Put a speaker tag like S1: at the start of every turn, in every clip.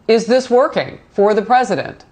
S1: Is this working for the president?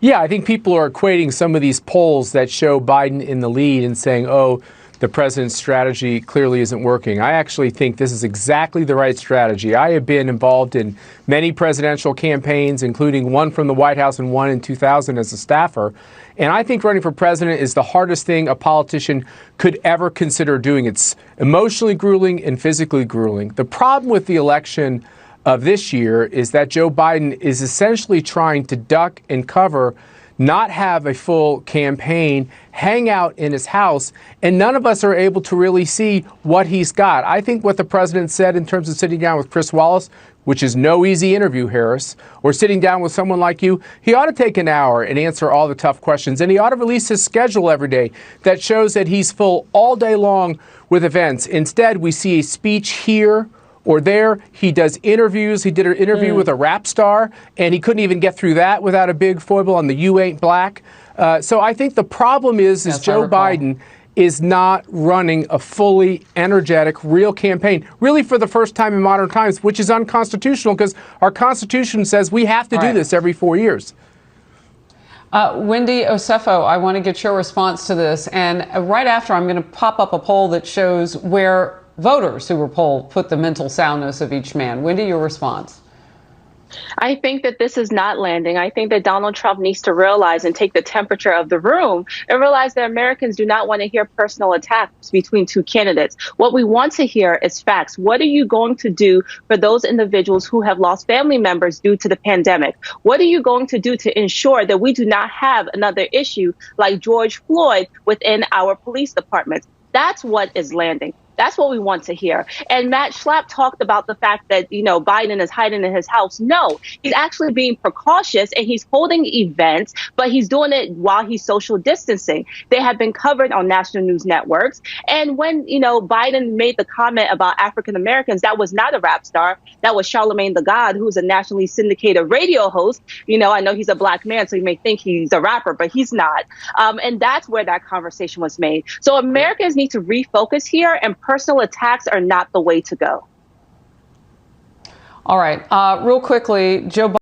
S2: Yeah, I think people are equating some of these polls that show Biden in the lead and saying, oh, the president's strategy clearly isn't working. I actually think this is exactly the right strategy. I have been involved in many presidential campaigns, including one from the White House and one in 2000 as a staffer. And I think running for president is the hardest thing a politician could ever consider doing. It's emotionally grueling and physically grueling. The problem with the election of this year is that Joe Biden is essentially trying to duck and cover, not have a full campaign, hang out in his house, and none of us are able to really see what he's got. I think what the president said in terms of sitting down with Chris Wallace, which is no easy interview, Harris, or sitting down with someone like you, he ought to take an hour and answer all the tough questions. And he ought to release his schedule every day that shows that he's full all day long with events. Instead, we see a speech here or there. He does interviews. He did an interview with a rap star, and he couldn't even get through that without a big foible on the "You Ain't Black." So I think the problem is Joe Biden is not running a fully energetic, real campaign, really for the first time in modern times, which is unconstitutional because our Constitution says we have to do this every 4 years.
S1: Wendy Osefo, I want to get your response to this. And right after, I'm going to pop up a poll that shows where voters who were polled put the mental soundness of each man. Wendy, your response.
S3: I think that this is not landing. I think that Donald Trump needs to realize and take the temperature of the room and realize that Americans do not want to hear personal attacks between two candidates. What we want to hear is facts. What are you going to do for those individuals who have lost family members due to the pandemic? What are you going to do to ensure that we do not have another issue like George Floyd within our police departments? That's what is landing. That's what we want to hear. And Matt Schlapp talked about the fact that, Biden is hiding in his house. No, he's actually being precautious and he's holding events, but he's doing it while he's social distancing. They have been covered on national news networks. And when, Biden made the comment about African Americans, that was not a rap star. That was Charlamagne the God, who's a nationally syndicated radio host. I know he's a black man, so you may think he's a rapper, but he's not. And that's where that conversation was made. So Americans need to refocus here, and personal attacks are not the way to go.
S1: All right. Real quickly, Joe Biden